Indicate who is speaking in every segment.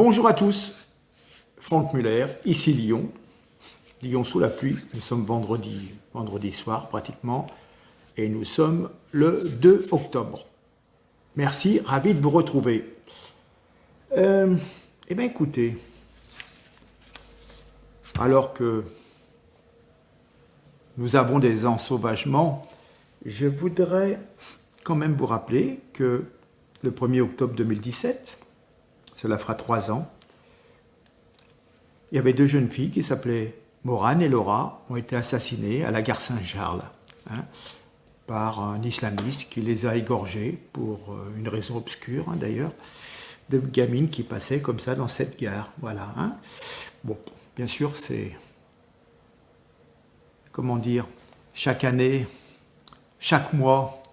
Speaker 1: Bonjour à tous, Franck Muller, ici Lyon. Lyon sous la pluie, nous sommes vendredi soir pratiquement, et nous sommes le 2 octobre. Merci, ravi de vous retrouver. Eh bien écoutez, alors que nous avons des ensauvagements, je voudrais quand même vous rappeler que le 1er octobre 2017, cela fera 3 ans, il y avait 2 jeunes filles qui s'appelaient Morane et Laura, ont été assassinées à la gare Saint-Charles par un islamiste qui les a égorgées pour une raison obscure d'ailleurs, de gamines qui passaient comme ça dans cette gare. Voilà. Bon, bien sûr, c'est, comment dire, chaque année, chaque mois,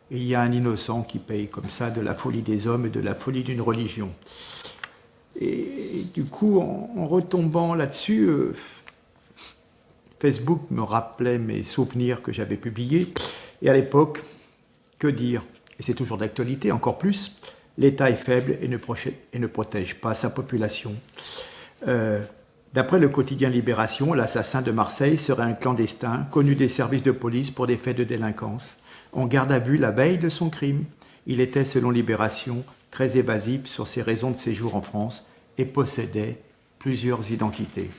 Speaker 1: il y a un innocent qui paye comme ça de la folie des hommes et de la folie d'une religion. Et du coup, en retombant là-dessus, Facebook me rappelait mes souvenirs que j'avais publiés. Et à l'époque, que dire? Et c'est toujours d'actualité, encore plus, l'État est faible et ne protège pas sa population. D'après le quotidien Libération, l'assassin de Marseille serait un clandestin connu des services de police pour des faits de délinquance. En garde à vue la veille de son crime. Il était, selon Libération, très évasif sur ses raisons de séjour en France et possédait plusieurs identités.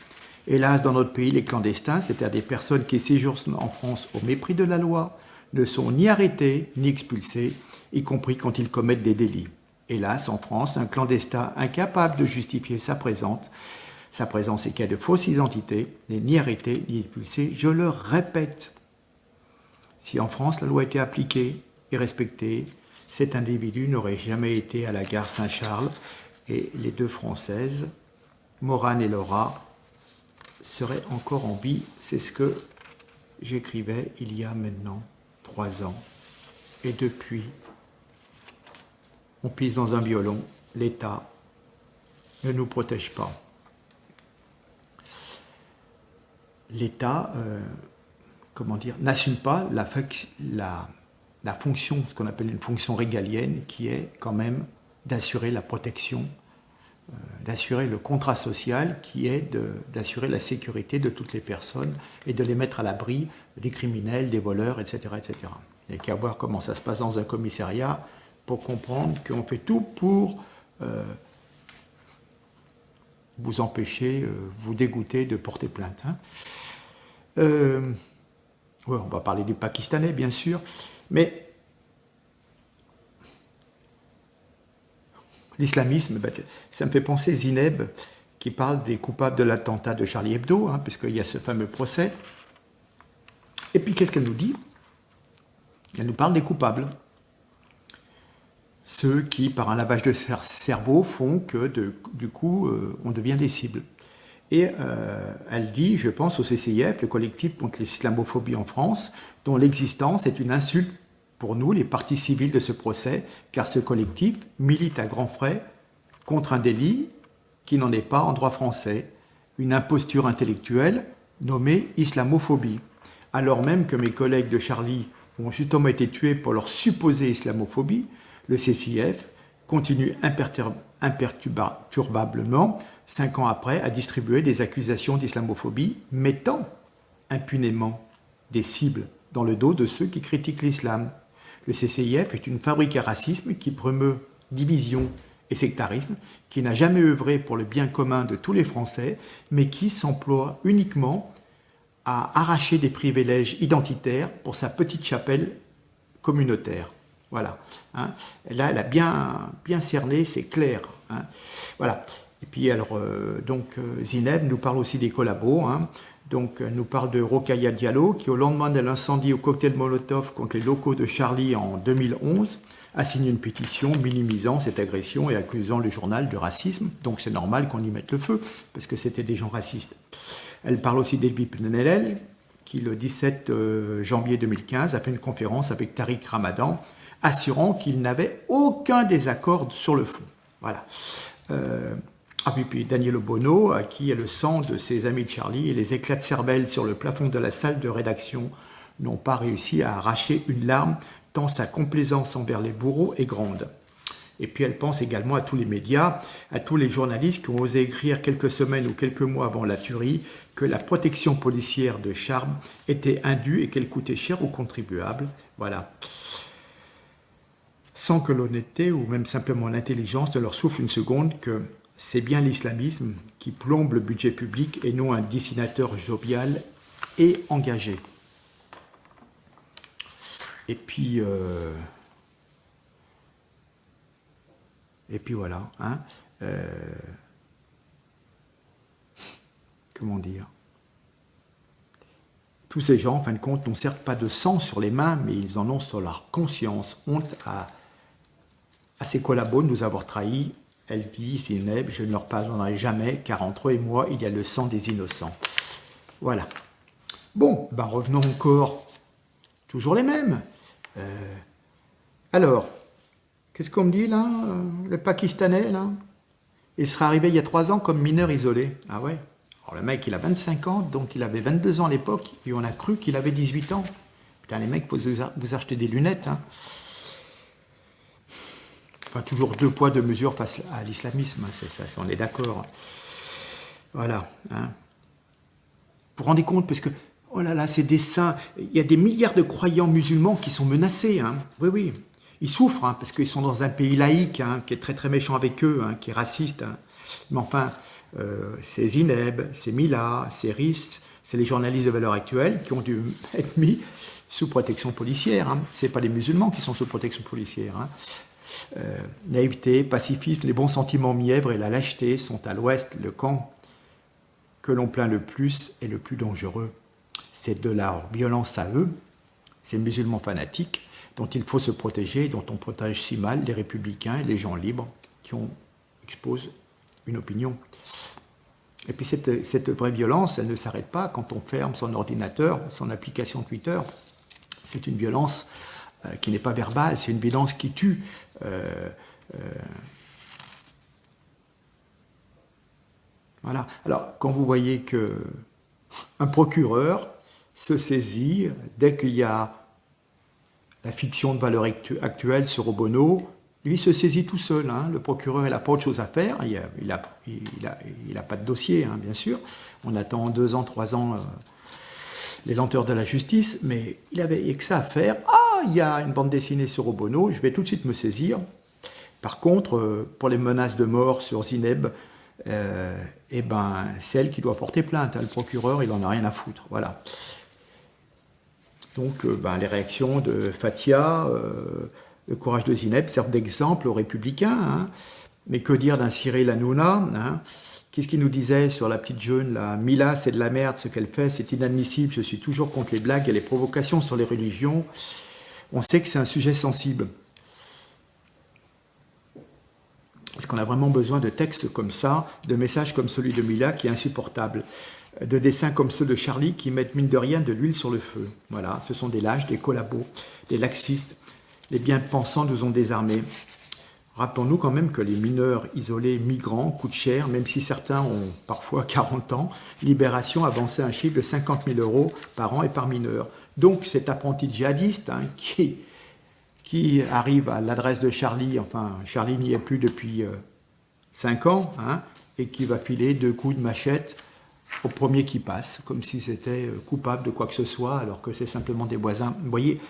Speaker 1: Hélas, dans notre pays, les clandestins, c'est-à-dire des personnes qui séjournent en France au mépris de la loi, ne sont ni arrêtés ni expulsés, y compris quand ils commettent des délits. Hélas, en France, un clandestin incapable de justifier sa présence est qu'il y a de fausses identités, n'est ni arrêté ni expulsé. Je le répète, si en France la loi était appliquée et respectée, cet individu n'aurait jamais été à la gare Saint-Charles et les 2 Françaises, Morane et Laura, seraient encore en vie. C'est ce que j'écrivais il y a maintenant 3 ans. Et depuis, on pisse dans un violon. L'État ne nous protège pas. L'État, n'assume pas la fonction, ce qu'on appelle une fonction régalienne, qui est quand même d'assurer la protection, d'assurer le contrat social, qui est d'assurer la sécurité de toutes les personnes et de les mettre à l'abri des criminels, des voleurs, etc. etc. Il n'y a qu'à voir comment ça se passe dans un commissariat pour comprendre qu'on fait tout pour vous empêcher, vous dégoûter de porter plainte. On va parler du Pakistanais, bien sûr, mais l'islamisme, ça me fait penser Zineb, qui parle des coupables de l'attentat de Charlie Hebdo, puisqu'il y a ce fameux procès. Et puis, qu'est-ce qu'elle nous dit? Elle nous parle des coupables. Ceux qui, par un lavage de cerveau, font que, du coup, on devient des cibles. Et elle dit, je pense au CCIF, le collectif contre l'islamophobie en France, dont l'existence est une insulte pour nous, les parties civiles de ce procès, car ce collectif milite à grands frais contre un délit qui n'en est pas en droit français, une imposture intellectuelle nommée islamophobie. Alors même que mes collègues de Charlie ont justement été tués pour leur supposée islamophobie, le CCIF continue imperturbablement, 5 ans après, à distribuer des accusations d'islamophobie, mettant impunément des cibles dans le dos de ceux qui critiquent l'islam. Le CCIF est une fabrique à racisme qui promeut division et sectarisme, qui n'a jamais œuvré pour le bien commun de tous les Français, mais qui s'emploie uniquement à arracher des privilèges identitaires pour sa petite chapelle communautaire. Voilà. Là, elle a bien cerné, c'est clair. Voilà. Et puis, alors, Zineb nous parle aussi des collabos. Donc, elle nous parle de Rokhaya Diallo, qui, au lendemain de l'incendie au cocktail Molotov contre les locaux de Charlie en 2011, a signé une pétition minimisant cette agression et accusant le journal de racisme. Donc, c'est normal qu'on y mette le feu, parce que c'était des gens racistes. Elle parle aussi d'Elbi Penelel, qui, le 17 janvier 2015, a fait une conférence avec Tariq Ramadan, assurant qu'il n'avait aucun désaccord sur le fond. Voilà. Puis Daniel Obono, à qui le sang de ses amis de Charlie et les éclats de cervelle sur le plafond de la salle de rédaction n'ont pas réussi à arracher une larme, tant sa complaisance envers les bourreaux est grande. Et puis elle pense également à tous les médias, à tous les journalistes qui ont osé écrire quelques semaines ou quelques mois avant la tuerie que la protection policière de Charmes était indue et qu'elle coûtait cher aux contribuables. Voilà. Sans que l'honnêteté ou même simplement l'intelligence ne leur souffle une seconde que c'est bien l'islamisme qui plombe le budget public et non un dessinateur jovial et engagé. Et puis voilà. Hein, comment dire? Tous ces gens, en fin de compte, n'ont certes pas de sang sur les mains, mais ils en ont sur leur conscience. Honte à ses collabos de nous avoir trahis. Elle dit, Zineb, je ne leur pardonnerai jamais, car entre eux et moi, il y a le sang des innocents. Voilà. Bon, ben revenons encore. Toujours les mêmes. Alors, qu'est-ce qu'on me dit là? Le Pakistanais, là? Il serait arrivé il y a 3 ans comme mineur isolé. Ah ouais? Alors le mec, il a 25 ans, donc il avait 22 ans à l'époque, et on a cru qu'il avait 18 ans. Putain, les mecs, vous achetez des lunettes, hein. Enfin, toujours 2 poids, 2 mesures face à l'islamisme, hein, ça, on est d'accord. Voilà. Hein. Vous vous rendez compte, parce que, oh là là, ces dessins, il y a des milliards de croyants musulmans qui sont menacés. Hein. Oui, oui. Ils souffrent, hein, parce qu'ils sont dans un pays laïque, hein, qui est très très méchant avec eux, hein, qui est raciste. Hein. Mais enfin, c'est Zineb, c'est Mila, c'est Riss, c'est les journalistes de Valeurs Actuelles qui ont dû être mis sous protection policière. Hein. Ce n'est pas les musulmans qui sont sous protection policière. Hein. Naïveté, pacifisme, les bons sentiments mièvres et la lâcheté sont à l'ouest le camp que l'on plaint le plus et le plus dangereux. C'est de leur violence à eux, ces musulmans fanatiques, dont il faut se protéger et dont on protège si mal les républicains et les gens libres qui exposent une opinion. Et puis cette vraie violence, elle ne s'arrête pas quand on ferme son ordinateur, son application Twitter. C'est une violence qui n'est pas verbale, c'est une violence qui tue. Voilà. Alors, quand vous voyez qu'un procureur se saisit, dès qu'il y a la fiction de Valeurs Actuelles sur Obono, lui se saisit tout seul. Hein. Le procureur, il n'a pas autre chose à faire. Il n'a pas de dossier, hein, bien sûr. On attend 2 ans, 3 ans les lenteurs de la justice, mais il avait que ça à faire. Ah, il y a une bande dessinée sur Obono, je vais tout de suite me saisir. Par contre, pour les menaces de mort sur Zineb, eh ben, c'est elle qui doit porter plainte. Hein. Le procureur, il n'en a rien à foutre. Voilà. Donc, les réactions de Fathia, le courage de Zineb servent d'exemple aux républicains. Hein. Mais que dire d'un Cyril Hanouna, hein. Qu'est-ce qu'il nous disait sur la petite jeune là? Mila, c'est de la merde, ce qu'elle fait, c'est inadmissible. Je suis toujours contre les blagues et les provocations sur les religions. On sait que c'est un sujet sensible. Est-ce qu'on a vraiment besoin de textes comme ça, de messages comme celui de Mila qui est insupportable, de dessins comme ceux de Charlie qui mettent mine de rien de l'huile sur le feu? Voilà, ce sont des lâches, des collabos, des laxistes. Les bien-pensants nous ont désarmés. Rappelons-nous quand même que les mineurs isolés migrants coûtent cher, même si certains ont parfois 40 ans. Libération avançait un chiffre de 50 000 € par an et par mineur. Donc cet apprenti djihadiste hein, qui arrive à l'adresse de Charlie, enfin Charlie n'y est plus depuis 5 ans, hein, et qui va filer 2 coups de machette au premier qui passe, comme si c'était coupable de quoi que ce soit, alors que c'est simplement des voisins. Vous voyez,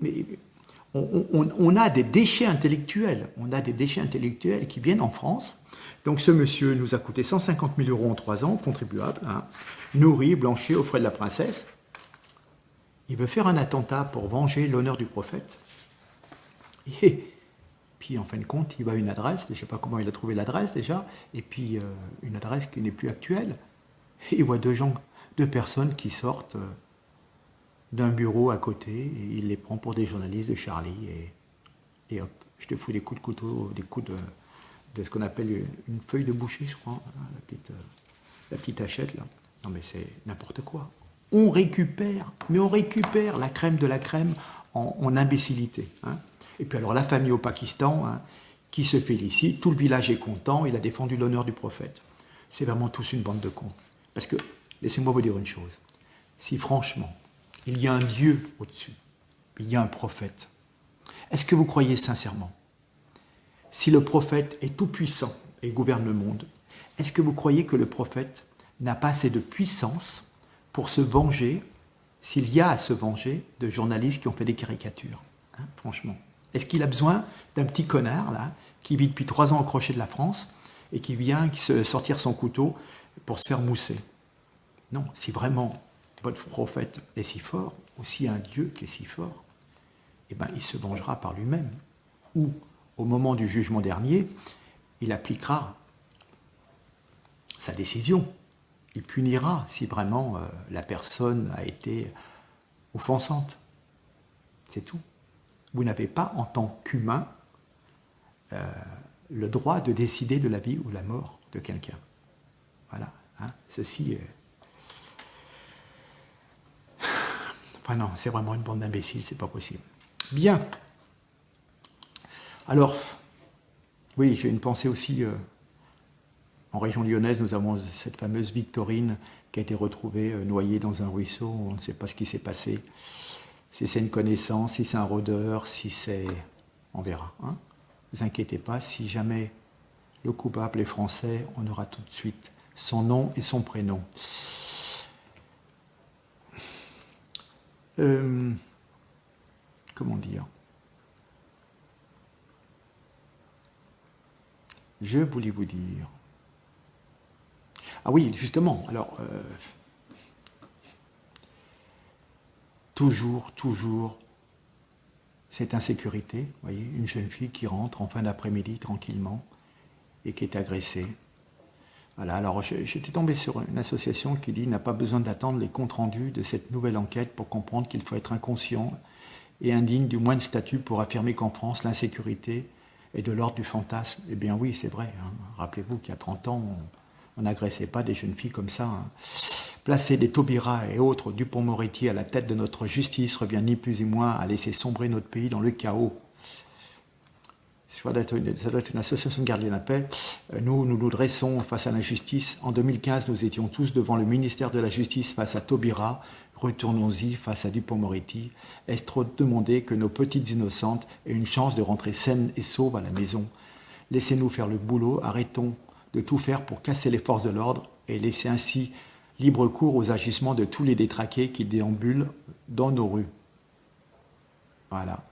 Speaker 1: mais on a des déchets intellectuels. On a des déchets intellectuels qui viennent en France. Donc ce monsieur nous a coûté 150 000 € en 3 ans, contribuable, hein, nourri, blanchi aux frais de la princesse. Il veut faire un attentat pour venger l'honneur du prophète. Et puis en fin de compte, il va à une adresse, je ne sais pas comment il a trouvé l'adresse déjà, et puis une adresse qui n'est plus actuelle. Et il voit 2 personnes qui sortent d'un bureau à côté, et il les prend pour des journalistes de Charlie, et hop, je te fous des coups de couteau, des coups de ce qu'on appelle une feuille de boucher, je crois, la petite hachette là. Non mais c'est n'importe quoi. On récupère la crème de la crème en imbécilité. Hein. Et puis alors la famille au Pakistan, hein, qui se félicite, tout le village est content, il a défendu l'honneur du prophète. C'est vraiment tous une bande de cons. Parce que, laissez-moi vous dire une chose, si franchement, il y a un Dieu au-dessus, il y a un prophète, est-ce que vous croyez sincèrement si le prophète est tout-puissant et gouverne le monde, est-ce que vous croyez que le prophète n'a pas assez de puissance pour se venger, s'il y a à se venger, de journalistes qui ont fait des caricatures, hein, franchement? Est-ce qu'il a besoin d'un petit connard, là, qui vit depuis 3 ans au crochet de la France et qui vient se sortir son couteau pour se faire mousser? Non, si vraiment votre prophète est si fort, ou si un Dieu qui est si fort, eh ben, il se vengera par lui-même. Ou, au moment du jugement dernier, il appliquera sa décision. Il punira si vraiment la personne a été offensante. C'est tout. Vous n'avez pas, en tant qu'humain, le droit de décider de la vie ou la mort de quelqu'un. Voilà. Hein. Ceci est... Enfin non, c'est vraiment une bande d'imbéciles, c'est pas possible. Bien. Alors, oui, j'ai une pensée aussi. En région lyonnaise, nous avons cette fameuse Victorine qui a été retrouvée noyée dans un ruisseau. On ne sait pas ce qui s'est passé. Si c'est une connaissance, si c'est un rôdeur, si c'est... On verra. Hein. Ne vous inquiétez pas, si jamais le coupable est français, on aura tout de suite son nom et son prénom. Comment dire? Je voulais vous dire... Ah oui, justement, alors... toujours, cette insécurité, vous voyez, une jeune fille qui rentre en fin d'après-midi tranquillement et qui est agressée. Voilà, alors j'étais tombé sur une association qui dit n'a pas besoin d'attendre les comptes rendus de cette nouvelle enquête pour comprendre qu'il faut être inconscient et indigne du moindre statut pour affirmer qu'en France, l'insécurité est de l'ordre du fantasme. Eh bien oui, c'est vrai. Hein. Rappelez-vous qu'il y a 30 ans, on n'agressait pas des jeunes filles comme ça. Hein. Placer des Taubira et autres Dupond-Moretti à la tête de notre justice revient ni plus ni moins à laisser sombrer notre pays dans le chaos. Ça doit être une association de gardiens de la paix. Nous dressons face à l'injustice. En 2015, nous étions tous devant le ministère de la Justice face à Taubira. Retournons-y face à Dupond-Moretti. Est-ce trop demander que nos petites innocentes aient une chance de rentrer saines et sauves à la maison? Laissez-nous faire le boulot. Arrêtons de tout faire pour casser les forces de l'ordre et laisser ainsi libre cours aux agissements de tous les détraqués qui déambulent dans nos rues. Voilà.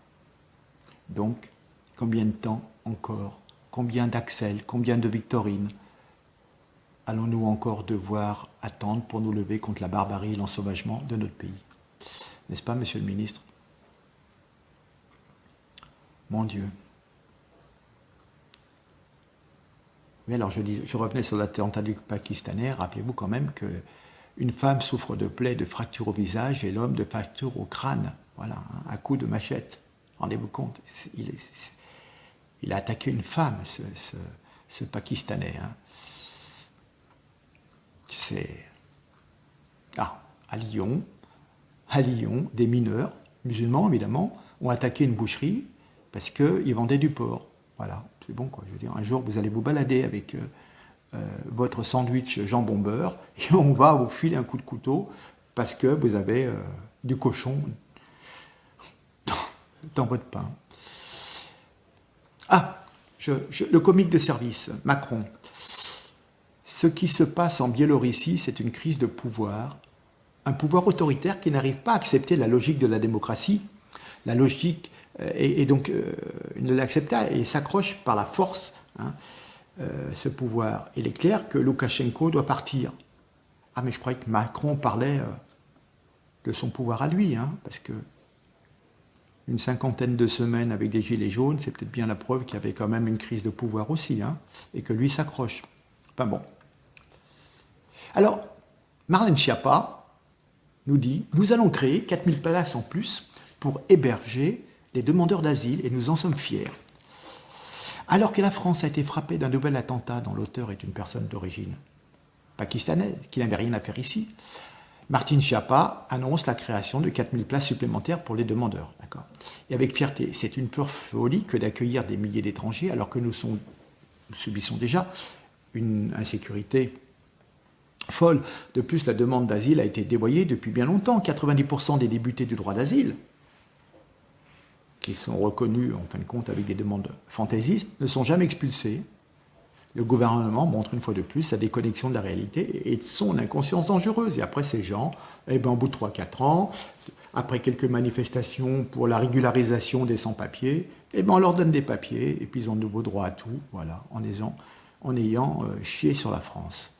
Speaker 1: Donc, combien de temps encore? Combien d'Axel? Combien de Victorine allons-nous encore devoir attendre pour nous lever contre la barbarie et l'ensauvagement de notre pays? N'est-ce pas, monsieur le ministre? Mon Dieu. Oui, alors je revenais sur l'attentat du Pakistanais. Rappelez-vous quand même qu'une femme souffre de plaies, de fractures au visage et l'homme de fractures au crâne. Voilà, hein, à coups de machette. Rendez-vous compte, il a attaqué une femme, ce Pakistanais. Hein. À Lyon, des mineurs, musulmans évidemment, ont attaqué une boucherie parce qu'ils vendaient du porc. Voilà, c'est bon quoi. Je veux dire, un jour vous allez vous balader avec votre sandwich jambon beurre et on va vous filer un coup de couteau parce que vous avez du cochon dans votre pain. Le comique de service, Macron. Ce qui se passe en Biélorussie, c'est une crise de pouvoir, un pouvoir autoritaire qui n'arrive pas à accepter la logique de la démocratie, la logique, et donc il ne l'accepte pas et s'accroche par la force, hein, ce pouvoir. Il est clair que Loukachenko doit partir. Ah, mais je croyais que Macron parlait de son pouvoir à lui, hein, parce que une 50aine de semaines avec des gilets jaunes, c'est peut-être bien la preuve qu'il y avait quand même une crise de pouvoir aussi, hein, et que lui s'accroche. Enfin bon. Alors, Marlène Schiappa nous dit « Nous allons créer 4000 places en plus pour héberger les demandeurs d'asile et nous en sommes fiers. » Alors que la France a été frappée d'un nouvel attentat dont l'auteur est une personne d'origine pakistanaise, qui n'avait rien à faire ici, Marlène Schiappa annonce la création de 4000 places supplémentaires pour les demandeurs. D'accord. Et avec fierté, c'est une pure folie que d'accueillir des milliers d'étrangers alors que nous subissons déjà une insécurité folle. De plus, la demande d'asile a été dévoyée depuis bien longtemps. 90% des débutés du droit d'asile qui sont reconnus en fin de compte avec des demandes fantaisistes, ne sont jamais expulsés. Le gouvernement montre une fois de plus sa déconnexion de la réalité et de son inconscience dangereuse. Et après, ces gens, eh ben, au bout de 3-4 ans, après quelques manifestations pour la régularisation des sans-papiers, eh ben, on leur donne des papiers et puis ils ont de nouveau droit à tout, voilà, en ayant chié sur la France.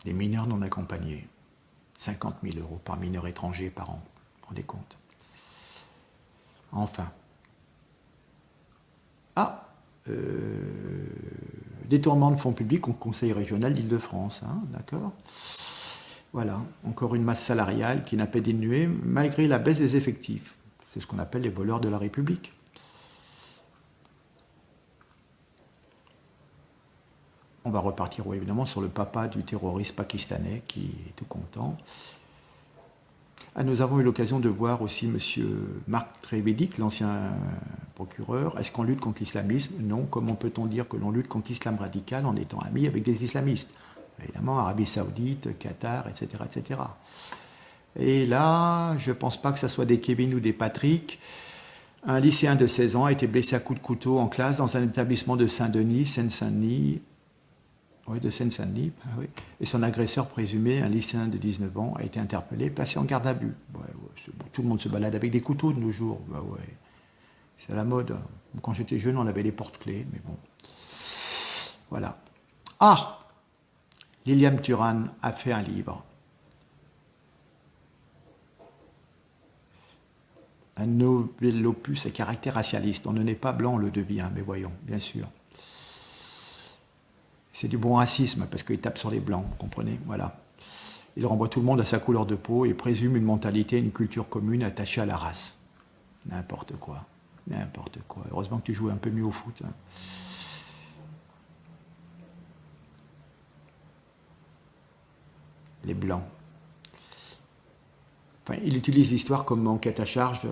Speaker 1: Des mineurs non accompagnés. 50 000 € par mineur étranger par an. Vous vous rendez compte? Enfin. Détournement de fonds publics au Conseil régional d'Île-de-France. Hein, d'accord? Voilà. Encore une masse salariale qui n'a pas diminué malgré la baisse des effectifs. C'est ce qu'on appelle les voleurs de la République. On va repartir évidemment sur le papa du terroriste pakistanais qui est tout content. Nous avons eu l'occasion de voir aussi M. Marc Trévédic, l'ancien procureur. Est-ce qu'on lutte contre l'islamisme? Non. Comment peut-on dire que l'on lutte contre l'islam radical en étant ami avec des islamistes? Évidemment, Arabie Saoudite, Qatar, etc., etc. Et là, je ne pense pas que ce soit des Kevin ou des Patrick. Un lycéen de 16 ans a été blessé à coups de couteau en classe dans un établissement de Saint-Denis, Seine-Saint-Denis. Oui, de Seine-Saint-Denis. Oui. Et son agresseur présumé, un lycéen de 19 ans, a été interpellé, placé en garde à vue. Ouais, tout le monde se balade avec des couteaux de nos jours. Ouais. C'est à la mode. Quand j'étais jeune, on avait les porte-clés, mais bon. Voilà. Liliane Thuram a fait un livre. Un nouvel opus à caractère racialiste. On ne n'est pas blanc, on le devient, mais voyons, bien sûr. C'est du bon racisme, parce qu'il tape sur les blancs, vous comprenez? Voilà. Il renvoie tout le monde à sa couleur de peau et présume une mentalité, une culture commune attachée à la race. N'importe quoi. N'importe quoi. Heureusement que tu jouais un peu mieux au foot. Hein. Les blancs. Enfin, il utilise l'histoire comme enquête à charge.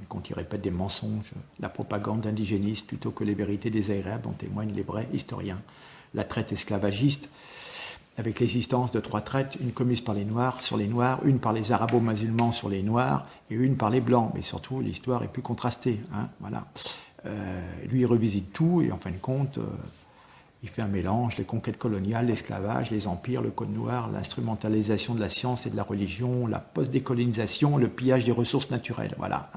Speaker 1: Quand il répète des mensonges, la propagande indigéniste plutôt que les vérités désagréables dont témoignent les vrais historiens. La traite esclavagiste, avec l'existence de 3 traites, une commise par les Noirs sur les Noirs, une par les Arabo-musulmans sur les Noirs et une par les Blancs. Mais surtout, l'histoire est plus contrastée. Hein, voilà. Lui, il revisite tout et en fin de compte, il fait un mélange, les conquêtes coloniales, l'esclavage, les empires, le code noir, l'instrumentalisation de la science et de la religion, la post-décolonisation, le pillage des ressources naturelles. Voilà.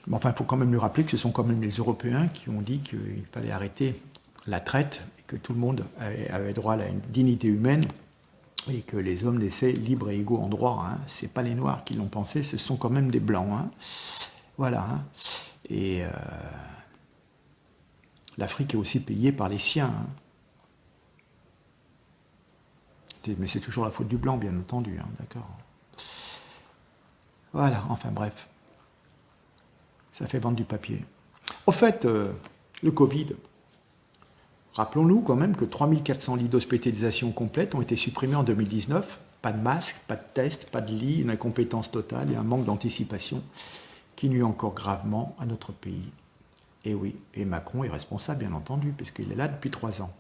Speaker 1: Mais enfin, il faut quand même lui rappeler que ce sont quand même les Européens qui ont dit qu'il fallait arrêter la traite et que tout le monde avait droit à une dignité humaine et que les hommes naissaient libres et égaux en droit. Hein. Ce n'est pas les Noirs qui l'ont pensé, ce sont quand même des Blancs. Hein. Voilà. Hein. Et l'Afrique est aussi payée par les siens. Hein. Mais c'est toujours la faute du blanc, bien entendu. Hein, d'accord. Voilà, enfin bref. Ça fait vendre du papier. Au fait, le Covid, rappelons-nous quand même que 3400 lits d'hospitalisation complète ont été supprimés en 2019. Pas de masque, pas de test, pas de lit, une incompétence totale et un manque d'anticipation qui nuit encore gravement à notre pays. Et oui, et Macron est responsable, bien entendu, puisqu'il est là depuis 3 ans.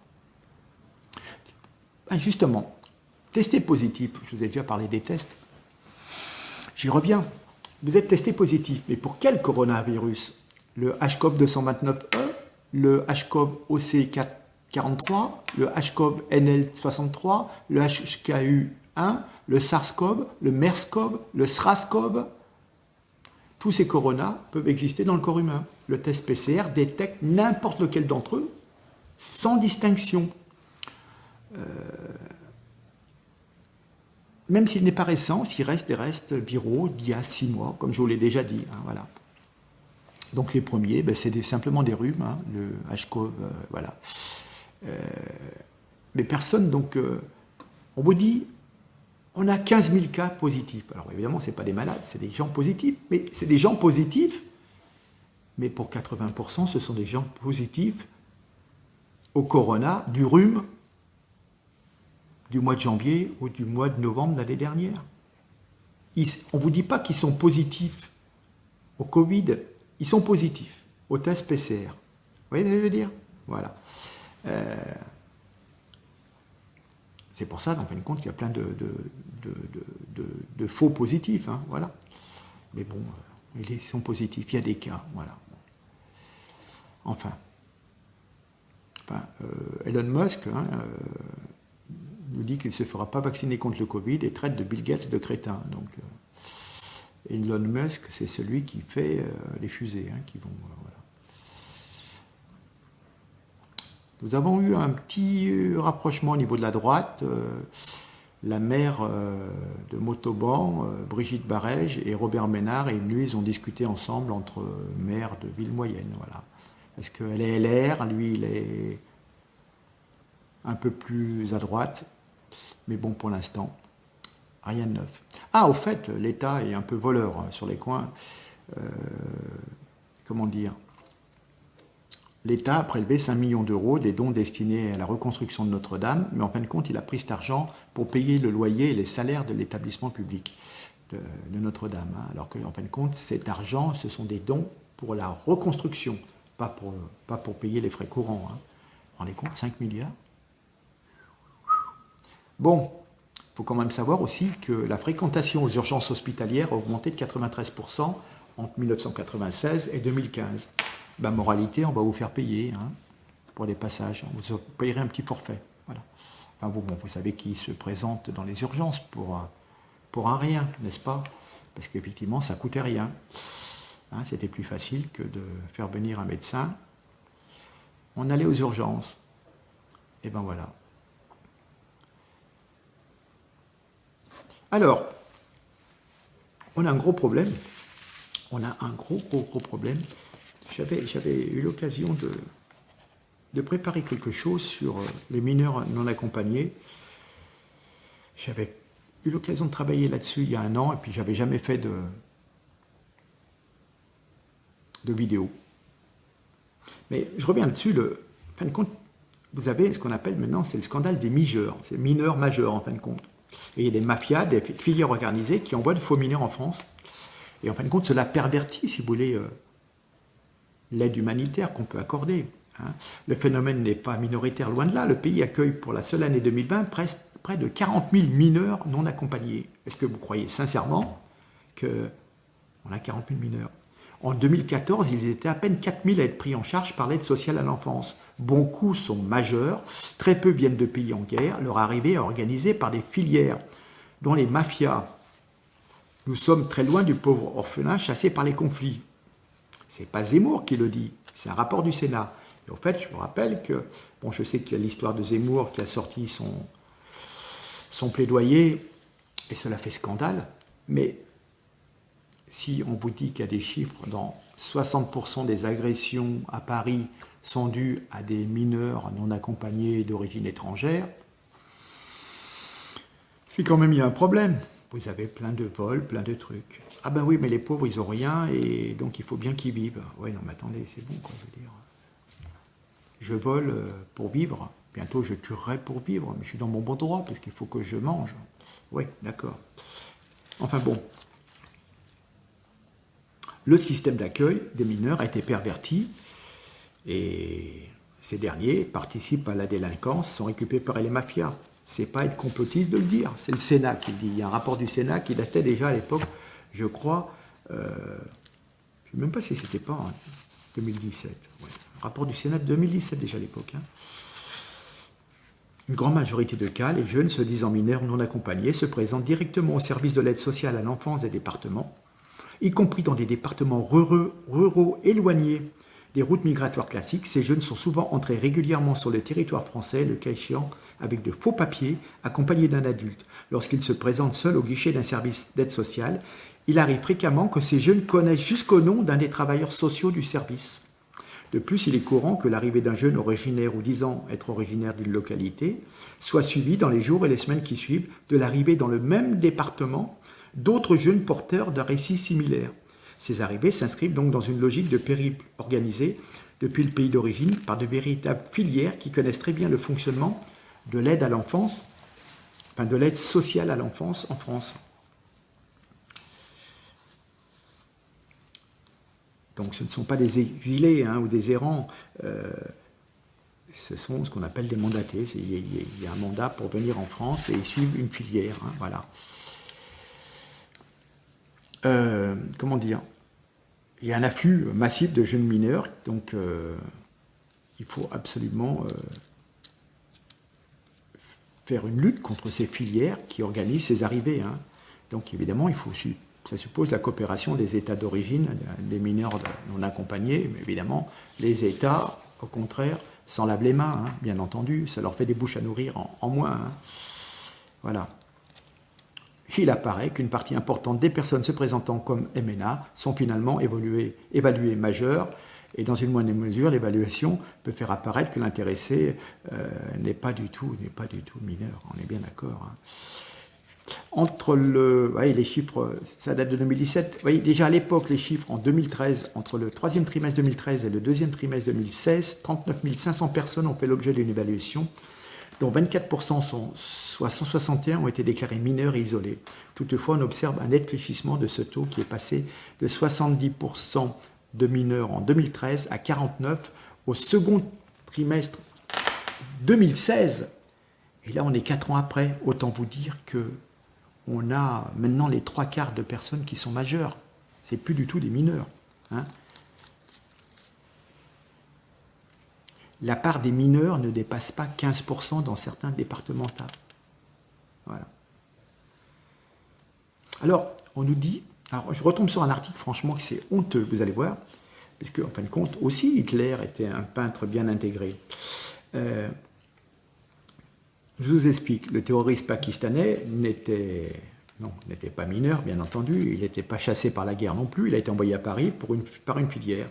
Speaker 1: Justement, testé positif, je vous ai déjà parlé des tests, j'y reviens. Vous êtes testé positif, mais pour quel coronavirus? Le HCOV 229E, le HCOV OC43, le HCOV NL63, le HKU1, le SARS-CoV, le MERS-CoV, le SRAS-CoV. Tous ces coronas peuvent exister dans le corps humain. Le test PCR détecte n'importe lequel d'entre eux, sans distinction. Même s'il n'est pas récent, s'il reste des restes viraux d'il y a 6 mois, comme je vous l'ai déjà dit. Hein, voilà. Donc les premiers, c'est simplement des rhumes, hein, le HCOV, voilà. Mais personne, donc, on vous dit, on a 15 000 cas positifs. Alors évidemment, ce n'est pas des malades, c'est des gens positifs, mais c'est des gens positifs, mais pour 80%, ce sont des gens positifs au corona, du rhume, du mois de janvier ou du mois de novembre de l'année dernière. On ne vous dit pas qu'ils sont positifs au Covid, ils sont positifs au test PCR. Vous voyez ce que je veux dire? Voilà. C'est pour ça, en fin de compte, qu'il y a plein de faux positifs. Hein, voilà. Mais bon, ils sont positifs, il y a des cas. Voilà. Enfin, Elon Musk nous dit qu'il ne se fera pas vacciner contre le Covid et traite de Bill Gates de crétin. Donc, Elon Musk, c'est celui qui fait les fusées qui vont. Voilà. Nous avons eu un petit rapprochement au niveau de la droite. La maire de Montauban, Brigitte Barège, et Robert Ménard est venu, ils ont discuté ensemble entre maires de villes moyennes. Voilà. Est-ce qu'elle est LR, lui il est un peu plus à droite, mais bon pour l'instant, rien de neuf. Ah, au fait, l'État est un peu voleur sur les coins. Comment dire ? L'État a prélevé 5 millions d'euros des dons destinés à la reconstruction de Notre-Dame, mais en fin de compte, il a pris cet argent pour payer le loyer et les salaires de l'établissement public de Notre-Dame. Alors qu'en fin de compte, cet argent, ce sont des dons pour la reconstruction, pas pour payer les frais courants. Vous vous rendez compte, 5 milliards. Bon, il faut quand même savoir aussi que la fréquentation aux urgences hospitalières a augmenté de 93% entre 1996 et 2015. Moralité, on va vous faire payer pour les passages. Vous payerez un petit forfait. Voilà. Enfin, bon, vous savez qui se présente dans les urgences pour un rien, n'est-ce pas? Parce qu'effectivement, ça ne coûtait rien. C'était plus facile que de faire venir un médecin. On allait aux urgences. Et ben voilà. Alors, on a un gros problème. On a un gros problème. J'avais eu l'occasion de préparer quelque chose sur les mineurs non accompagnés. J'avais eu l'occasion de travailler là-dessus il y a 1 an, et puis j'avais jamais fait de vidéo. Mais je reviens là-dessus. En fin de compte, vous avez ce qu'on appelle maintenant, c'est le scandale des mineurs. C'est mineurs majeurs, en fin de compte. Et il y a des mafias, des filières organisées qui envoient de faux mineurs en France. Et en fin de compte, cela pervertit, si vous voulez, l'aide humanitaire qu'on peut accorder. Le phénomène n'est pas minoritaire, loin de là. Le pays accueille pour la seule année 2020 près de 40 000 mineurs non accompagnés. Est-ce que vous croyez sincèrement qu'on a 40 000 mineurs? En 2014, ils étaient à peine 4 000 à être pris en charge par l'aide sociale à l'enfance. Beaucoup sont majeurs, très peu viennent de pays en guerre. Leur arrivée est organisée par des filières, dont les mafias. Nous sommes très loin du pauvre orphelin chassé par les conflits. C'est pas Zemmour qui le dit, c'est un rapport du Sénat. Et en fait, je me rappelle que, bon, je sais qu'il y a l'histoire de Zemmour qui a sorti son plaidoyer, et cela fait scandale, mais si on vous dit qu'il y a des chiffres, dans 60% des agressions à Paris sont dues à des mineurs non accompagnés d'origine étrangère, c'est quand même il y a un problème. Vous avez plein de vols, plein de trucs. Ah ben oui, mais les pauvres, ils n'ont rien, et donc il faut bien qu'ils vivent. Oui, non, mais attendez, c'est bon, quoi, je veux dire. Je vole pour vivre, bientôt je tuerai pour vivre, mais je suis dans mon bon droit, parce qu'il faut que je mange. Oui, d'accord. Enfin bon. Le système d'accueil des mineurs a été perverti, et ces derniers participent à la délinquance, sont récupérés les mafias. C'est pas être complotiste de le dire, c'est le Sénat qui le dit. Il y a un rapport du Sénat qui datait déjà à l'époque, je crois, je ne sais même pas si c'était pas en 2017. Ouais. Un rapport du Sénat de 2017 déjà à l'époque. Une grande majorité de cas, les jeunes se disant mineurs non accompagnés se présentent directement au service de l'aide sociale à l'enfance des départements, y compris dans des départements ruraux éloignés des routes migratoires classiques. Ces jeunes sont souvent entrés régulièrement sur le territoire français, le cas échéant avec de faux papiers, accompagnés d'un adulte. Lorsqu'ils se présentent seuls au guichet d'un service d'aide sociale, il arrive fréquemment que ces jeunes connaissent jusqu'au nom d'un des travailleurs sociaux du service. De plus, il est courant que l'arrivée d'un jeune originaire ou disant être originaire d'une localité soit suivie dans les jours et les semaines qui suivent de l'arrivée dans le même département d'autres jeunes porteurs d'un récit similaire. Ces arrivées s'inscrivent donc dans une logique de périple organisé depuis le pays d'origine par de véritables filières qui connaissent très bien le fonctionnement de l'aide à l'enfance, enfin de l'aide sociale à l'enfance en France. Donc ce ne sont pas des exilés ou des errants. ce sont ce qu'on appelle des mandatés. Il y a un mandat pour venir en France et ils suivent une filière. Hein, voilà. Comment dire? Il y a un afflux massif de jeunes mineurs, donc il faut absolument faire une lutte contre ces filières qui organisent ces arrivées. Hein. Donc évidemment, ça suppose la coopération des États d'origine, des mineurs non accompagnés, mais évidemment, les États, au contraire, s'en lavent les mains, hein, bien entendu, ça leur fait des bouches à nourrir en moins. Hein. Voilà. Il apparaît qu'une partie importante des personnes se présentant comme MNA sont finalement évaluées majeures, et dans une moindre mesure, l'évaluation peut faire apparaître que l'intéressé n'est pas du tout mineur. On est bien d'accord. Hein. Entre les chiffres, ça date de 2017. Vous voyez, déjà à l'époque, les chiffres en 2013, entre le troisième trimestre 2013 et le deuxième trimestre 2016, 39 500 personnes ont fait l'objet d'une évaluation, dont 24%, soit 161, ont été déclarés mineurs et isolés. Toutefois, on observe un net fléchissement de ce taux qui est passé de 70% de mineurs en 2013 à 49% au second trimestre 2016. Et là, on est 4 ans après. Autant vous dire que on a maintenant les 3/4 de personnes qui sont majeures. C'est plus du tout des mineurs. Hein. La part des mineurs ne dépasse pas 15% dans certains départementaux. Voilà. Alors, on nous dit... Alors, je retombe sur un article, franchement, que c'est honteux, vous allez voir, puisque, en fin de compte, aussi, Hitler était un peintre bien intégré. Je vous explique, le terroriste pakistanais n'était pas mineur, bien entendu, il n'était pas chassé par la guerre non plus, il a été envoyé à Paris par une filière.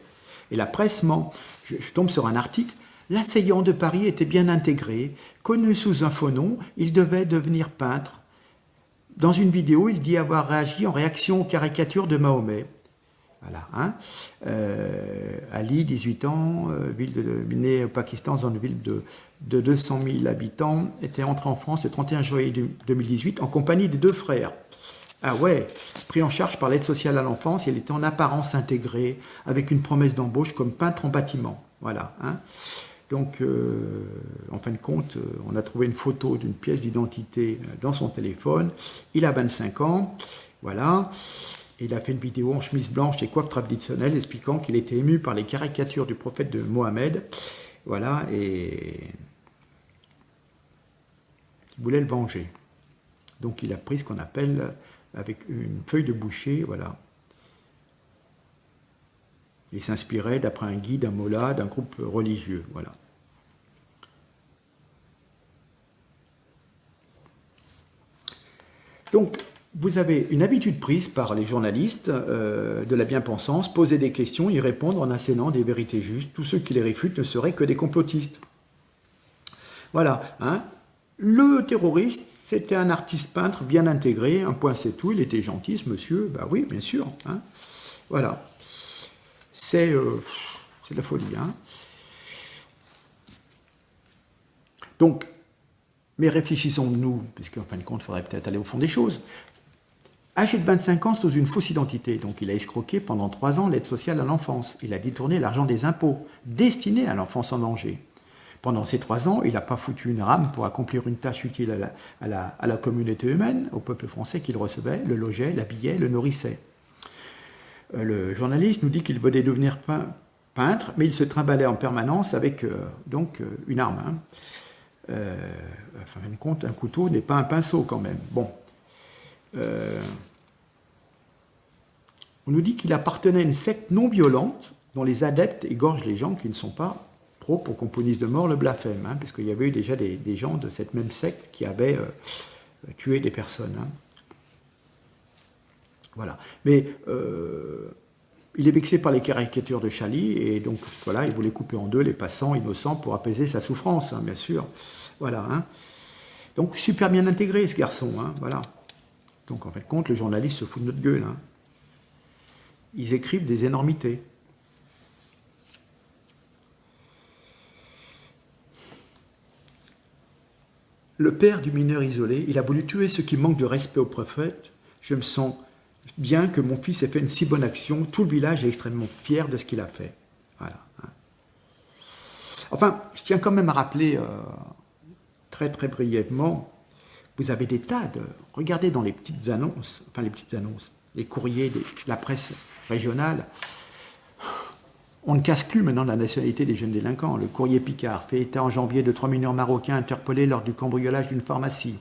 Speaker 1: Et la presse ment, je tombe sur un article, l'assaillant de Paris était bien intégré, connu sous un faux nom, il devait devenir peintre. Dans une vidéo, il dit avoir réagi en réaction aux caricatures de Mahomet. Voilà, hein. Ali, 18 ans, né au Pakistan, dans une ville de 200 000 habitants, était entré en France le 31 juillet 2018 en compagnie des 2 frères. Ah ouais, pris en charge par l'aide sociale à l'enfance, il était en apparence intégré, avec une promesse d'embauche comme peintre en bâtiment. Voilà, hein. Donc, en fin de compte, on a trouvé une photo d'une pièce d'identité dans son téléphone. Il a 25 ans, voilà. Il a fait une vidéo en chemise blanche et coiffe traditionnelle expliquant qu'il était ému par les caricatures du prophète de Mohammed. Voilà, et il voulait le venger. Donc il a pris ce qu'on appelle, avec une feuille de boucher, voilà. Il s'inspirait d'après un guide, un mollah, d'un groupe religieux, voilà. Donc, vous avez une habitude prise par les journalistes de la bien-pensance, poser des questions, y répondre en assénant des vérités justes. Tous ceux qui les réfutent ne seraient que des complotistes. Voilà. Hein. Le terroriste, c'était un artiste peintre bien intégré, un point c'est tout, il était gentil ce monsieur, bah oui, bien sûr. Hein. Voilà. C'est de la folie. Hein. Donc, mais réfléchissons-nous, puisqu'en fin de compte, il faudrait peut-être aller au fond des choses. Âgé de 25 ans, sous une fausse identité. Donc il a escroqué pendant 3 ans l'aide sociale à l'enfance. Il a détourné l'argent des impôts, destiné à l'enfance en danger. Pendant ces 3 ans, il n'a pas foutu une rame pour accomplir une tâche utile à la communauté humaine, au peuple français qu'il recevait, le logeait, l'habillait, le nourrissait. Le journaliste nous dit qu'il venait devenir peintre, mais il se trimballait en permanence avec une arme. Hein. En fin de compte, un couteau n'est pas un pinceau quand même. Bon. On nous dit qu'il appartenait à une secte non violente dont les adeptes égorgent les gens qui ne sont pas trop pour qu'on punisse de mort le blasphème, hein, puisqu'il y avait eu déjà des gens de cette même secte qui avaient tué des personnes. Hein. Voilà. Mais il est vexé par les caricatures de Chali, et donc voilà, il voulait couper en deux les passants innocents pour apaiser sa souffrance, hein, bien sûr. Voilà. Hein. Donc super bien intégré ce garçon, hein, voilà. Donc en fin de compte, le journaliste se fout de notre gueule. Hein. Ils écrivent des énormités. Le père du mineur isolé, il a voulu tuer ceux qui manquent de respect au prophète. Je me sens bien que mon fils ait fait une si bonne action. Tout le village est extrêmement fier de ce qu'il a fait. Voilà. Enfin, je tiens quand même à rappeler très très brièvement, vous avez des tas de... Regardez dans les petites annonces, les courriers de la presse régionale, on ne casse plus maintenant la nationalité des jeunes délinquants. Le courrier Picard fait état en janvier de 3 mineurs marocains interpellés lors du cambriolage d'une pharmacie.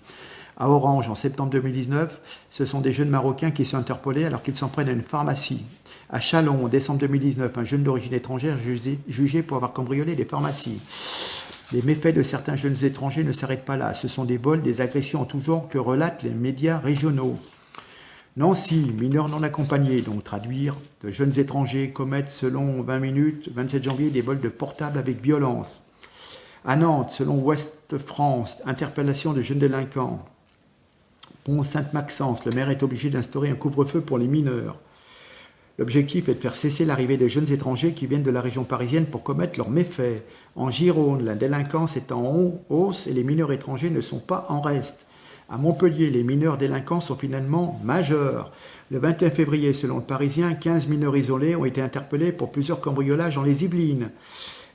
Speaker 1: À Orange, en septembre 2019, ce sont des jeunes marocains qui sont interpellés alors qu'ils s'en prennent à une pharmacie. À Châlons, en décembre 2019, un jeune d'origine étrangère jugé pour avoir cambriolé des pharmacies. Les méfaits de certains jeunes étrangers ne s'arrêtent pas là. Ce sont des vols, des agressions en tout genre que relatent les médias régionaux. Nancy, mineurs non accompagnés, donc traduire, de jeunes étrangers commettent selon 20 minutes, 27 janvier, des vols de portables avec violence. À Nantes, selon Ouest France, interpellation de jeunes délinquants. Pont-Sainte-Maxence, le maire est obligé d'instaurer un couvre-feu pour les mineurs. L'objectif est de faire cesser l'arrivée de jeunes étrangers qui viennent de la région parisienne pour commettre leurs méfaits. En Gironde, la délinquance est en hausse et les mineurs étrangers ne sont pas en reste. À Montpellier, les mineurs délinquants sont finalement majeurs. Le 21 février, selon le Parisien, 15 mineurs isolés ont été interpellés pour plusieurs cambriolages dans les Yvelines.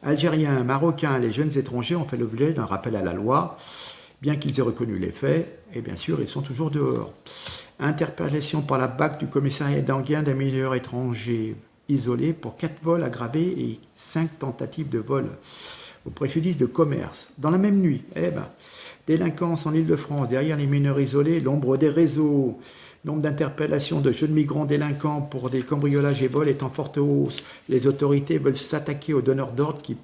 Speaker 1: Algériens, Marocains, les jeunes étrangers ont fait l'objet d'un rappel à la loi, bien qu'ils aient reconnu les faits, et bien sûr, ils sont toujours dehors. Interpellation par la BAC du commissariat d'Anguin d'un mineur étranger isolé pour 4 vols aggravés et 5 tentatives de vol au préjudice de commerce. Dans la même nuit, délinquance en Île-de-France, derrière les mineurs isolés, l'ombre des réseaux. Nombre d'interpellations de jeunes migrants délinquants pour des cambriolages et vols est en forte hausse. Les autorités veulent s'attaquer aux donneurs d'ordre qui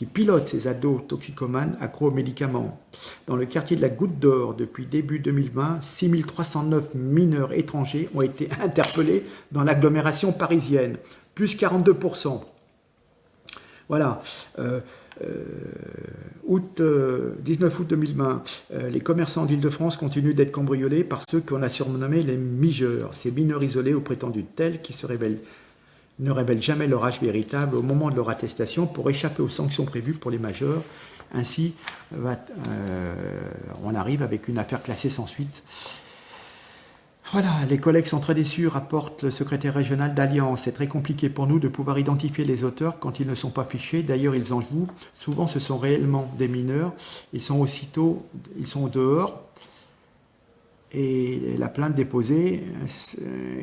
Speaker 1: pilotent ces ados toxicomanes accros aux médicaments. Dans le quartier de la Goutte d'Or, depuis début 2020, 6309 mineurs étrangers ont été interpellés dans l'agglomération parisienne, plus 42%. Voilà. 19 août 2020, les commerçants d'Île-de-France continuent d'être cambriolés par ceux qu'on a surnommés les migeurs, ces mineurs isolés ou prétendus tels qui ne révèlent jamais leur âge véritable au moment de leur attestation pour échapper aux sanctions prévues pour les majeurs. Ainsi, on arrive avec une affaire classée sans suite. Voilà, les collègues sont très déçus, rapporte le secrétaire régional d'Alliance. C'est très compliqué pour nous de pouvoir identifier les auteurs quand ils ne sont pas fichés. D'ailleurs, ils en jouent. Souvent, ce sont réellement des mineurs. Ils sont dehors. Et la plainte déposée,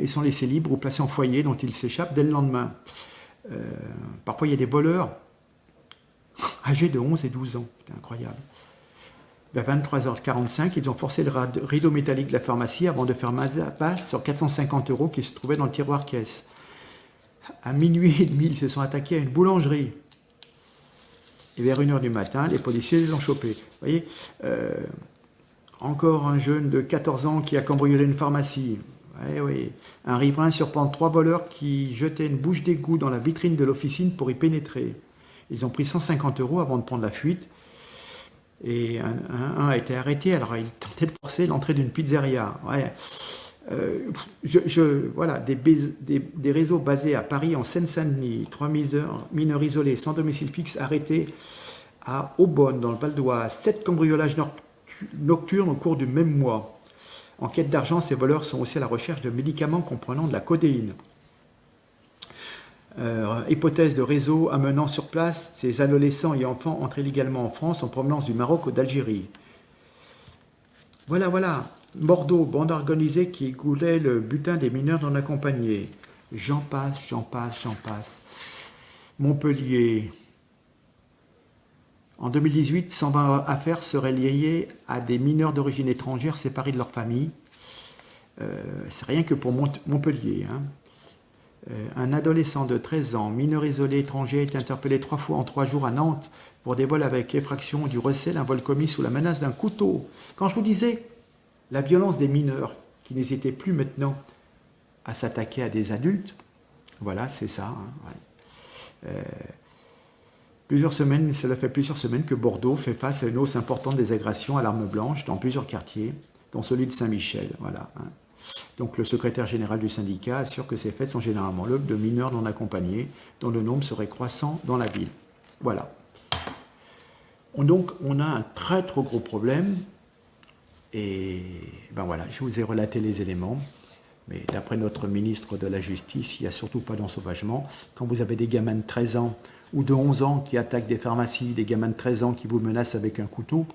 Speaker 1: ils sont laissés libres ou placés en foyer dont ils s'échappent dès le lendemain. Parfois, il y a des voleurs âgés de 11 et 12 ans. C'est incroyable. Vers 23h45, ils ont forcé le rideau métallique de la pharmacie avant de faire masse sur 450 € qui se trouvaient dans le tiroir caisse. À minuit et demi, ils se sont attaqués à une boulangerie. Et vers 1h du matin, les policiers les ont chopés. Vous voyez, encore un jeune de 14 ans qui a cambriolé une pharmacie. Oui. Un riverain surprend 3 voleurs qui jetaient une bouche d'égout dans la vitrine de l'officine pour y pénétrer. Ils ont pris 150 € avant de prendre la fuite. Et un a été arrêté, alors il tentait de forcer l'entrée d'une pizzeria. Ouais. Voilà, des réseaux basés à Paris, en Seine-Saint-Denis, 3 mineurs isolés sans domicile fixe arrêtés à Aubonne, dans le Val d'Oise, 7 cambriolages nocturnes au cours du même mois. En quête d'argent, ces voleurs sont aussi à la recherche de médicaments comprenant de la codéine. Hypothèse de réseau amenant sur place ces adolescents et enfants entrés illégalement en France en provenance du Maroc ou d'Algérie. Voilà. Bordeaux, bande organisée qui égoulait le butin des mineurs non accompagnés. J'en passe. Montpellier. En 2018, 120 affaires seraient liées à des mineurs d'origine étrangère séparés de leur famille. C'est rien que pour Montpellier. Un adolescent de 13 ans, mineur isolé étranger, a été interpellé 3 fois en 3 jours à Nantes pour des vols avec effraction du recel, un vol commis sous la menace d'un couteau. Quand je vous disais la violence des mineurs qui n'hésitaient plus maintenant à s'attaquer à des adultes, voilà, c'est ça. Cela fait plusieurs semaines que Bordeaux fait face à une hausse importante des agressions à l'arme blanche dans plusieurs quartiers, dont celui de Saint-Michel. Voilà. Donc le secrétaire général du syndicat assure que ces faits sont généralement l'œuvre de mineurs non accompagnés, dont le nombre serait croissant dans la ville. Voilà. Donc on a un très trop gros problème, et voilà, je vous ai relaté les éléments, mais d'après notre ministre de la Justice, il n'y a surtout pas d'ensauvagement. Quand vous avez des gamins de 13 ans ou de 11 ans qui attaquent des pharmacies, des gamins de 13 ans qui vous menacent avec un couteau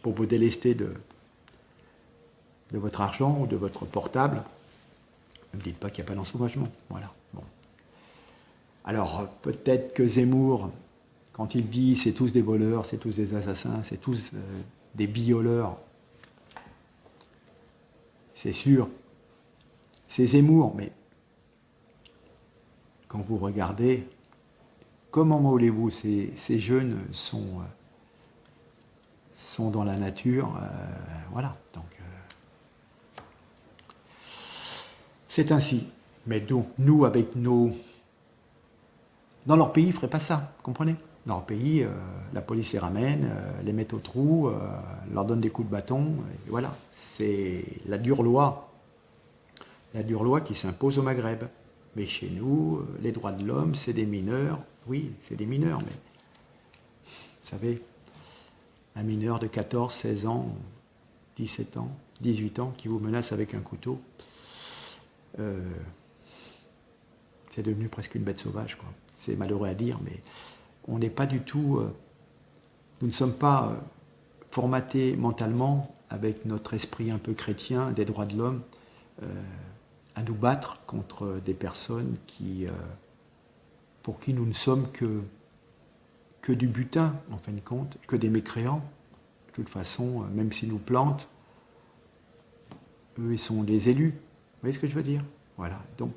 Speaker 1: pour vous délester de votre argent ou de votre portable, ne me dites pas qu'il n'y a pas d'ensauvagement. Voilà. Bon. Alors, peut-être que Zemmour, quand il dit c'est tous des voleurs, c'est tous des assassins, c'est tous des bioleurs, c'est sûr, c'est Zemmour, mais quand vous regardez, comment voulez-vous, ces jeunes sont dans la nature, voilà. Donc, c'est ainsi. Mais donc, nous, avec nos... Dans leur pays, ils ne feraient pas ça, vous comprenez? Dans leur pays, la police les ramène, les met au trou, leur donne des coups de bâton, et voilà. C'est la dure loi. La dure loi qui s'impose au Maghreb. Mais chez nous, les droits de l'homme, c'est des mineurs. Oui, c'est des mineurs, mais... Vous savez, un mineur de 14, 16 ans, 17 ans, 18 ans, qui vous menace avec un couteau, c'est devenu presque une bête sauvage, quoi. C'est malheureux à dire, mais on n'est pas du tout... nous ne sommes pas formatés mentalement, avec notre esprit un peu chrétien des droits de l'homme, à nous battre contre des personnes pour qui nous ne sommes que du butin, en fin de compte, que des mécréants. De toute façon, même s'ils nous plantent, eux, ils sont des élus. Vous voyez ce que je veux dire? Voilà. Donc,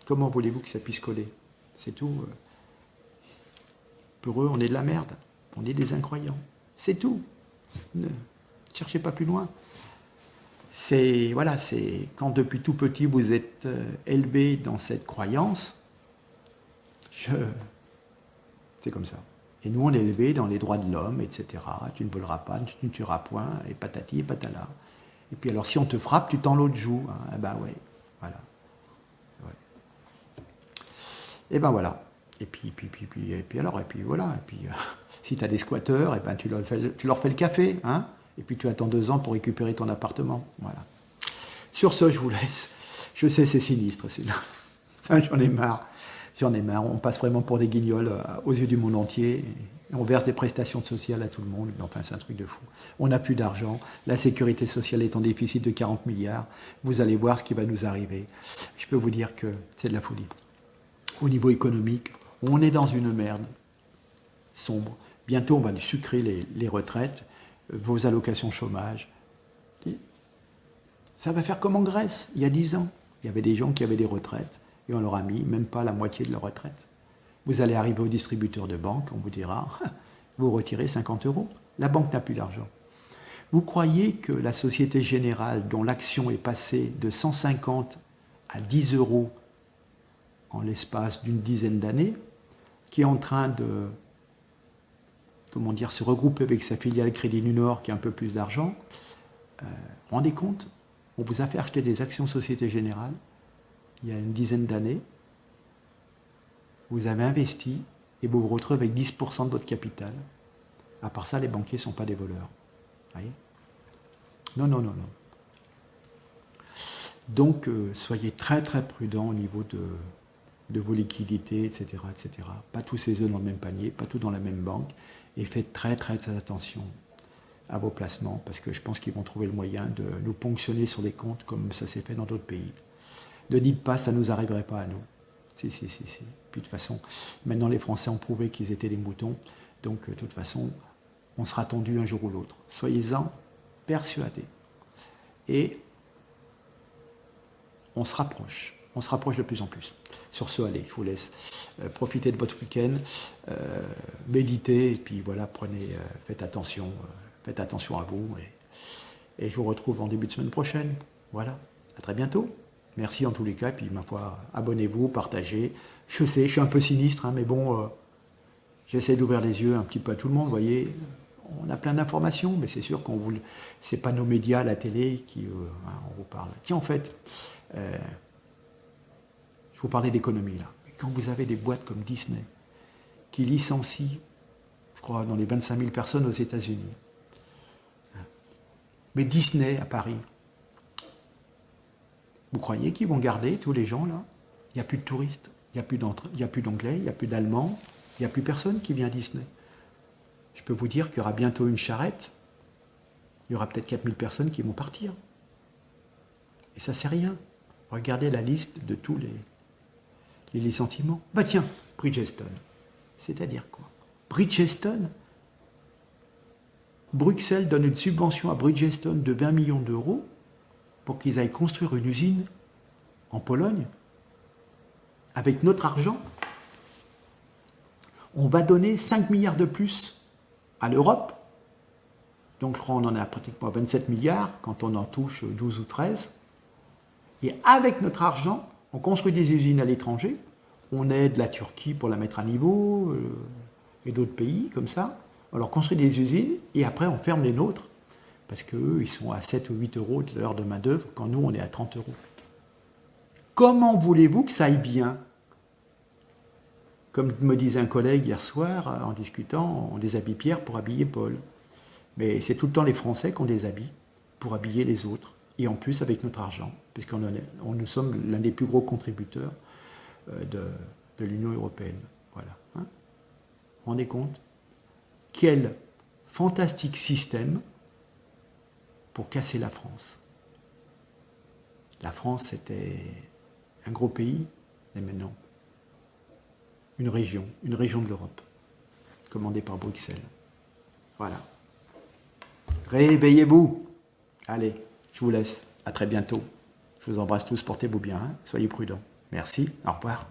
Speaker 1: comment voulez-vous que ça puisse coller? C'est tout. Pour eux, on est de la merde. On est des incroyants. C'est tout. Ne cherchez pas plus loin. C'est quand depuis tout petit vous êtes élevé dans cette croyance, c'est comme ça. Et nous, on est élevé dans les droits de l'homme, etc. Tu ne voleras pas, tu ne tueras point, et patati et patala. Et puis alors, si on te frappe, tu tends l'autre joue. Hein. Eh ben ouais, voilà. Ouais. Et ben voilà. Et puis voilà. Et puis, si tu as des squatteurs, et ben tu leur fais le café, hein. Et puis tu attends 2 ans pour récupérer ton appartement. Voilà. Sur ce, je vous laisse. Je sais, c'est sinistre. J'en ai marre. J'en ai marre. On passe vraiment pour des guignols aux yeux du monde entier. Et on verse des prestations sociales à tout le monde. Enfin, c'est un truc de fou. On n'a plus d'argent. La sécurité sociale est en déficit de 40 milliards. Vous allez voir ce qui va nous arriver. Je peux vous dire que c'est de la folie. Au niveau économique, on est dans une merde sombre. Bientôt, on va sucrer les retraites, vos allocations chômage. Ça va faire comme en Grèce, il y a 10 ans. Il y avait des gens qui avaient des retraites et on leur a mis même pas la moitié de leur retraite. Vous allez arriver au distributeur de banque, on vous dira, vous retirez 50 €. La banque n'a plus d'argent. Vous croyez que la Société Générale, dont l'action est passée de 150 à 10 € en l'espace d'une dizaine d'années, qui est en train de se regrouper avec sa filiale Crédit du Nord qui a un peu plus d'argent, vous rendez compte? On vous a fait acheter des actions Société Générale il y a une dizaine d'années, vous avez investi et vous vous retrouvez avec 10% de votre capital. À part ça, les banquiers ne sont pas des voleurs. Vous voyez? Non. Donc, soyez très très prudents au niveau de vos liquidités, etc., etc. Pas tous ces œufs dans le même panier, pas tout dans la même banque. Et faites très très attention à vos placements, parce que je pense qu'ils vont trouver le moyen de nous ponctionner sur des comptes comme ça s'est fait dans d'autres pays. Ne dites pas, ça ne nous arriverait pas à nous. Si. Puis de toute façon, maintenant les Français ont prouvé qu'ils étaient des moutons, donc de toute façon, on sera tendu un jour ou l'autre. Soyez-en persuadés. Et on se rapproche de plus en plus. Sur ce, allez, je vous laisse profiter de votre week-end, méditez, et puis voilà, faites attention à vous, et je vous retrouve en début de semaine prochaine. Voilà, à très bientôt. Merci en tous les cas, et puis ma foi, abonnez-vous, partagez. Je sais, je suis un peu sinistre, hein, mais bon, j'essaie d'ouvrir les yeux un petit peu à tout le monde, vous voyez. On a plein d'informations, mais c'est sûr c'est pas nos médias, la télé, on vous parle. Tiens, en fait, je vous parlais d'économie, là. Quand vous avez des boîtes comme Disney, qui licencient, je crois, dans les 25 000 personnes aux États-Unis. Mais Disney, à Paris, vous croyez qu'ils vont garder tous les gens, là? Il n'y a plus de touristes, il n'y a plus d'anglais, il n'y a plus d'allemands. Il n'y a plus personne qui vient à Disney. Je peux vous dire qu'il y aura bientôt une charrette. Il y aura peut-être 4000 personnes qui vont partir. Et ça, c'est rien. Regardez la liste de tous les licenciements. Bah tiens, Bridgestone. C'est-à-dire quoi? Bridgestone, Bruxelles donne une subvention à Bridgestone de 20 millions d'euros pour qu'ils aillent construire une usine en Pologne avec notre argent. On va donner 5 milliards de plus à l'Europe. Donc je crois qu'on en a pratiquement 27 milliards quand on en touche 12 ou 13. Et avec notre argent, on construit des usines à l'étranger. On aide la Turquie pour la mettre à niveau et d'autres pays comme ça. On leur construit des usines et après on ferme les nôtres parce qu'eux, ils sont à 7 ou 8 euros de l'heure de main-d'œuvre quand nous, on est à 30 euros. Comment voulez-vous que ça aille bien? Comme me disait un collègue hier soir en discutant, on déshabille Pierre pour habiller Paul. Mais c'est tout le temps les Français qu'on déshabille pour habiller les autres. Et en plus avec notre argent, puisque nous sommes l'un des plus gros contributeurs de l'Union européenne. Voilà. Hein, vous vous rendez compte? Quel fantastique système pour casser la France. La France, c'était un gros pays, et maintenant, une région de l'Europe, commandée par Bruxelles. Voilà. Réveillez-vous. Allez, je vous laisse. À très bientôt. Je vous embrasse tous. Portez-vous bien. Hein. Soyez prudents. Merci. Au revoir.